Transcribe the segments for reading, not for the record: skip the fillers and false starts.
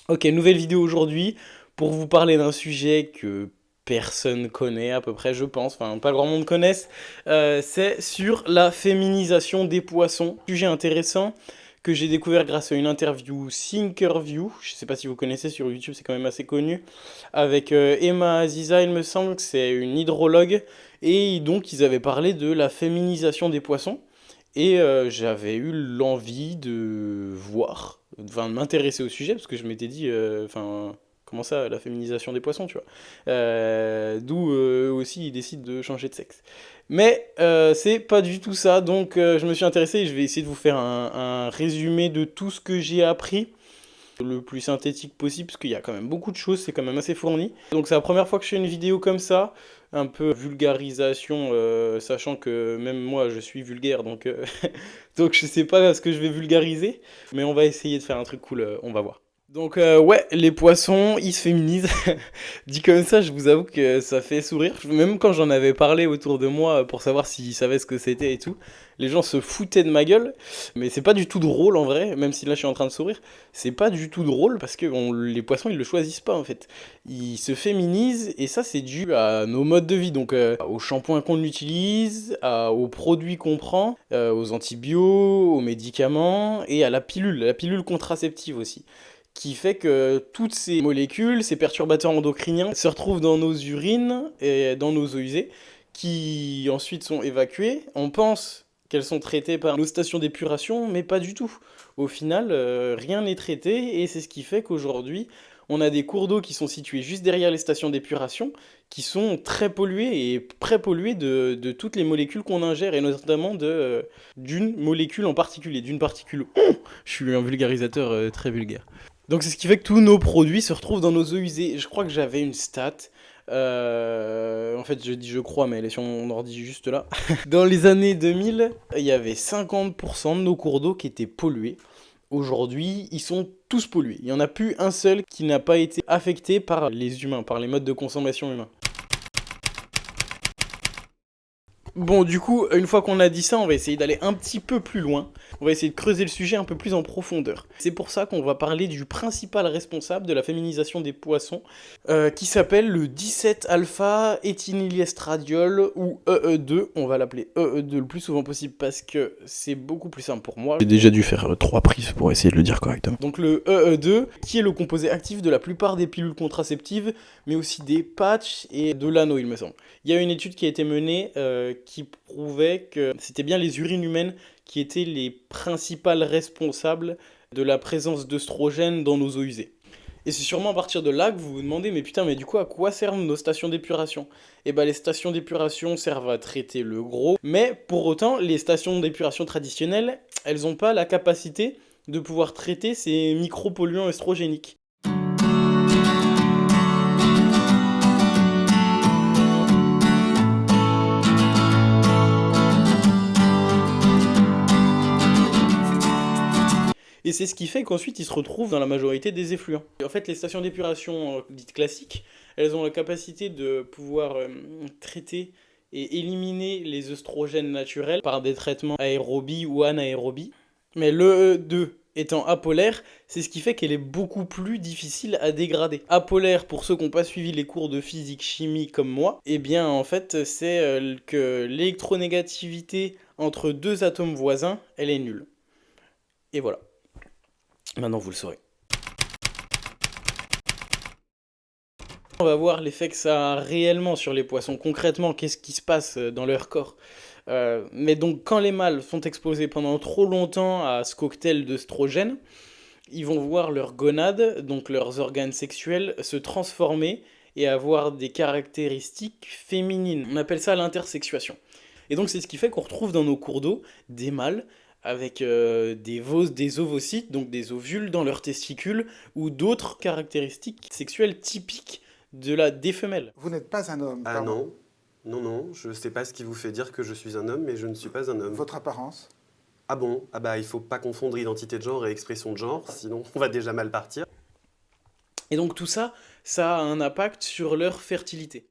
Ok, nouvelle vidéo aujourd'hui pour vous parler d'un sujet que personne connaît à peu près, je pense, enfin pas grand monde connaisse. C'est sur la féminisation des poissons. Sujet intéressant que j'ai découvert grâce à une interview Thinkerview, je sais pas si vous connaissez sur YouTube, c'est quand même assez connu, avec Emma Aziza, il me semble que c'est une hydrologue, et donc ils avaient parlé de la féminisation des poissons. Et j'avais eu l'envie de voir, enfin de m'intéresser au sujet, parce que je m'étais dit, enfin, comment ça, la féminisation des poissons, tu vois. D'où eux aussi ils décident de changer de sexe. Mais c'est pas du tout ça, donc je me suis intéressé et je vais essayer de vous faire un résumé de tout ce que j'ai appris le plus synthétique possible, parce qu'il y a quand même beaucoup de choses, c'est quand même assez fourni. Donc c'est la première fois que je fais une vidéo comme ça, un peu vulgarisation, sachant que même moi je suis vulgaire, donc, donc je sais pas ce que je vais vulgariser, mais on va essayer de faire un truc cool, on va voir. Donc ouais, les poissons, ils se féminisent. Dit comme ça, je vous avoue que ça fait sourire. Même quand j'en avais parlé autour de moi pour savoir s'ils savaient ce que c'était et tout, les gens se foutaient de ma gueule. Mais c'est pas du tout drôle en vrai, même si là je suis en train de sourire. C'est pas du tout drôle parce que les poissons ils le choisissent pas en fait. Ils se féminisent et ça c'est dû à nos modes de vie. Donc au shampoing qu'on utilise, aux produits qu'on prend, aux antibiotiques, aux médicaments et à la pilule contraceptive aussi qui fait que toutes ces molécules, ces perturbateurs endocriniens, se retrouvent dans nos urines et dans nos eaux usées, qui ensuite sont évacuées. On pense qu'elles sont traitées par nos stations d'épuration, mais pas du tout. Au final, rien n'est traité, et c'est ce qui fait qu'aujourd'hui, on a des cours d'eau qui sont situés juste derrière les stations d'épuration, qui sont très pollués et pré-pollués de toutes les molécules qu'on ingère, et notamment d'une molécule en particulier, d'une particule. Je suis un vulgarisateur très vulgaire. Donc c'est ce qui fait que tous nos produits se retrouvent dans nos eaux usées. Je crois que j'avais une stat. En fait, je dis je crois, mais elle est sur mon ordi juste là. Dans les années 2000, il y avait 50% de nos cours d'eau qui étaient pollués. Aujourd'hui, ils sont tous pollués. Il n'y en a plus un seul qui n'a pas été affecté par les humains, par les modes de consommation humains. Bon, du coup, une fois qu'on a dit ça, on va essayer d'aller un petit peu plus loin. On va essayer de creuser le sujet un peu plus en profondeur. C'est pour ça qu'on va parler du principal responsable de la féminisation des poissons, qui s'appelle le 17-alpha-éthynyliestradiol, ou EE2. On va l'appeler EE2 le plus souvent possible parce que c'est beaucoup plus simple pour moi. J'ai déjà dû faire 3 prises pour essayer de le dire correctement. Donc le EE2, qui est le composé actif de la plupart des pilules contraceptives, mais aussi des patchs et de l'anneau, il me semble. Il y a une étude qui a été menée qui prouvait que c'était bien les urines humaines qui étaient les principales responsables de la présence d'œstrogènes dans nos eaux usées. Et c'est sûrement à partir de là que vous vous demandez, mais putain, mais du coup, à quoi servent nos stations d'épuration? Eh ben, les stations d'épuration servent à traiter le gros, mais pour autant, les stations d'épuration traditionnelles, elles n'ont pas la capacité de pouvoir traiter ces micropolluants œstrogéniques. Et c'est ce qui fait qu'ensuite ils se retrouvent dans la majorité des effluents. Et en fait, les stations d'épuration dites classiques, elles ont la capacité de pouvoir traiter et éliminer les œstrogènes naturels par des traitements aérobie ou anaérobie. Mais le E2 étant apolaire, c'est ce qui fait qu'elle est beaucoup plus difficile à dégrader. Apolaire, pour ceux qui n'ont pas suivi les cours de physique-chimie comme moi, eh bien en fait c'est que l'électronégativité entre deux atomes voisins, elle est nulle. Et voilà. Maintenant, vous le saurez. On va voir l'effet que ça a réellement sur les poissons. Concrètement, qu'est-ce qui se passe dans leur corps. Mais donc, quand les mâles sont exposés pendant trop longtemps à ce cocktail d'œstrogènes, ils vont voir leurs gonades, donc leurs organes sexuels, se transformer et avoir des caractéristiques féminines. On appelle ça l'intersexuation. Et donc c'est ce qui fait qu'on retrouve dans nos cours d'eau des mâles avec des ovocytes, donc des ovules dans leurs testicules, ou d'autres caractéristiques sexuelles typiques des femelles. Vous n'êtes pas un homme, Ah pardon. non, non, non, je sais pas ce qui vous fait dire que je suis un homme, mais je ne suis pas un homme. Votre apparence? Ah bon? Ah bah il faut pas confondre identité de genre et expression de genre, sinon on va déjà mal partir. Et donc tout ça, ça a un impact sur leur fertilité.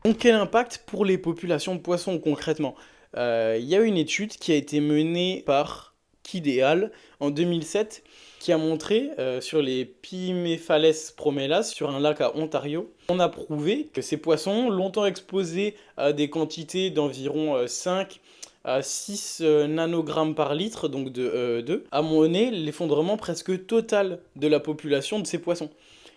Donc quel impact pour les populations de poissons concrètement? Il y a une étude qui a été menée par Kidd et al. En 2007 qui a montré sur les Pimephales promelas sur un lac à Ontario. On a prouvé que ces poissons, longtemps exposés à des quantités d'environ 5 à 6 nanogrammes par litre, donc de E2, a mené l'effondrement presque total de la population de ces poissons.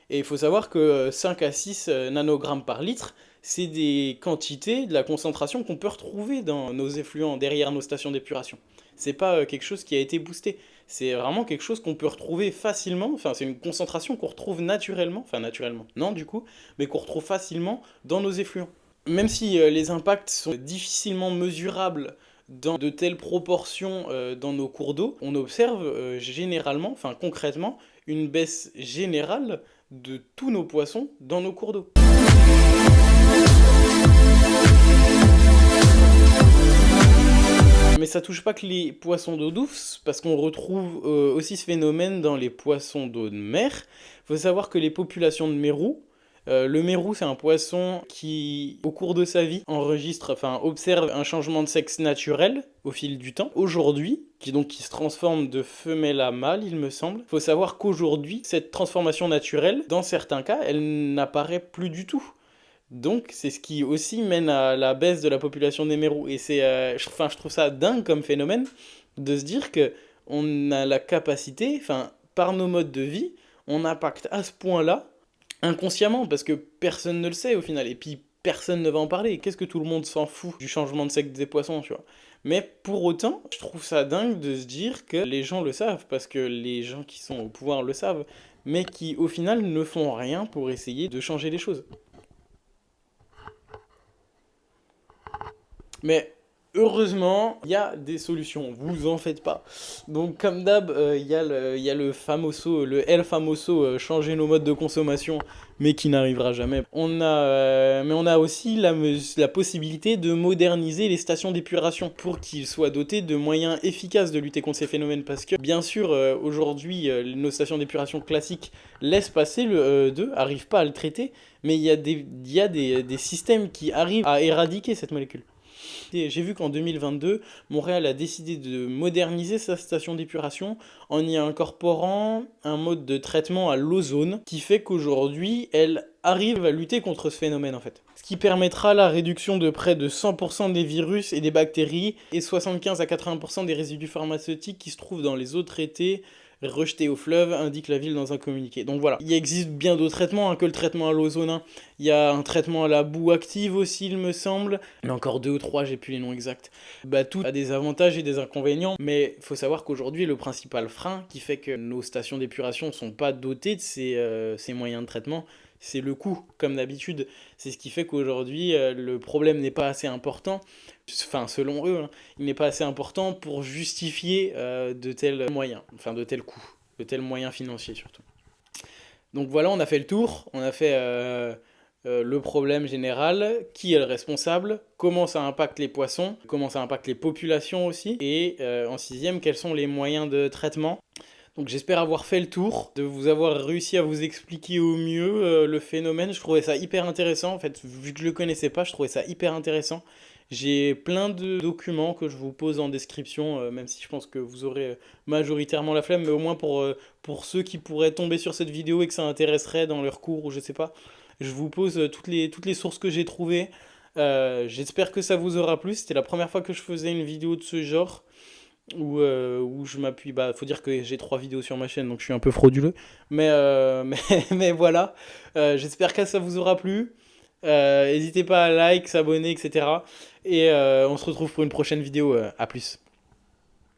Et il faut savoir que 5 à 6 nanogrammes par litre, c'est des quantités, de la concentration qu'on peut retrouver dans nos effluents, derrière nos stations d'épuration. C'est pas quelque chose qui a été boosté. C'est vraiment quelque chose qu'on peut retrouver facilement, enfin c'est une concentration qu'on retrouve naturellement, enfin naturellement, non du coup, mais qu'on retrouve facilement dans nos effluents. Même si les impacts sont difficilement mesurables dans de telles proportions dans nos cours d'eau, on observe généralement, enfin concrètement, une baisse générale de tous nos poissons dans nos cours d'eau. Mais ça touche pas que les poissons d'eau douce, parce qu'on retrouve aussi ce phénomène dans les poissons d'eau de mer. Il faut savoir que les populations de mérous, le mérou c'est un poisson qui, au cours de sa vie, observe un changement de sexe naturel au fil du temps. Aujourd'hui, qui se transforme de femelle à mâle, il me semble. Il faut savoir qu'aujourd'hui, cette transformation naturelle, dans certains cas, elle n'apparaît plus du tout. Donc, c'est ce qui aussi mène à la baisse de la population des mérous. Et je trouve ça dingue comme phénomène de se dire que on a la capacité, par nos modes de vie, on impacte à ce point-là inconsciemment, parce que personne ne le sait au final. Et puis, personne ne va en parler. Qu'est-ce que tout le monde s'en fout du changement de sexe des poissons, tu vois? Mais pour autant, je trouve ça dingue de se dire que les gens le savent, parce que les gens qui sont au pouvoir le savent, mais qui au final ne font rien pour essayer de changer les choses. Mais heureusement, il y a des solutions, vous en faites pas. Donc comme d'hab, il y a le famoso, le El Famoso, changer nos modes de consommation, mais qui n'arrivera jamais. Mais on a aussi la possibilité de moderniser les stations d'épuration pour qu'ils soient dotés de moyens efficaces de lutter contre ces phénomènes. Parce que bien sûr, aujourd'hui, nos stations d'épuration classiques laissent passer le E2, n'arrivent pas à le traiter, mais il y a des systèmes qui arrivent à éradiquer cette molécule. J'ai vu qu'en 2022, Montréal a décidé de moderniser sa station d'épuration en y incorporant un mode de traitement à l'ozone qui fait qu'aujourd'hui, elle arrive à lutter contre ce phénomène en fait. Ce qui permettra la réduction de près de 100% des virus et des bactéries et 75 à 80% des résidus pharmaceutiques qui se trouvent dans les eaux traitées rejeté au fleuve, indique la ville dans un communiqué. Donc voilà, il existe bien d'autres traitements que le traitement à l'ozone. Il y a un traitement à la boue active aussi, il me semble. Il y en a encore 2 ou 3, j'ai plus les noms exacts. Tout a des avantages et des inconvénients, mais il faut savoir qu'aujourd'hui, le principal frein qui fait que nos stations d'épuration ne sont pas dotées de ces moyens de traitement, c'est le coût, comme d'habitude. C'est ce qui fait qu'aujourd'hui, le problème n'est pas assez important, selon eux, il n'est pas assez important pour justifier de tels moyens, de tels coûts, de tels moyens financiers surtout. Donc voilà, on a fait le tour, on a fait le problème général, qui est le responsable, comment ça impacte les poissons, comment ça impacte les populations aussi, et en 6e, quels sont les moyens de traitement. Donc j'espère avoir fait le tour, de vous avoir réussi à vous expliquer au mieux le phénomène. Je trouvais ça hyper intéressant, en fait, vu que je le connaissais pas, je trouvais ça hyper intéressant. J'ai plein de documents que je vous pose en description, même si je pense que vous aurez majoritairement la flemme, mais au moins pour ceux qui pourraient tomber sur cette vidéo et que ça intéresserait dans leur cours ou je sais pas, je vous pose toutes les sources que j'ai trouvées. J'espère que ça vous aura plu, c'était la première fois que je faisais une vidéo de ce genre. Où je m'appuie, faut dire que j'ai 3 vidéos sur ma chaîne donc je suis un peu frauduleux, mais voilà, j'espère que ça vous aura plu, n'hésitez pas à like, s'abonner etc. et on se retrouve pour une prochaine vidéo, à plus.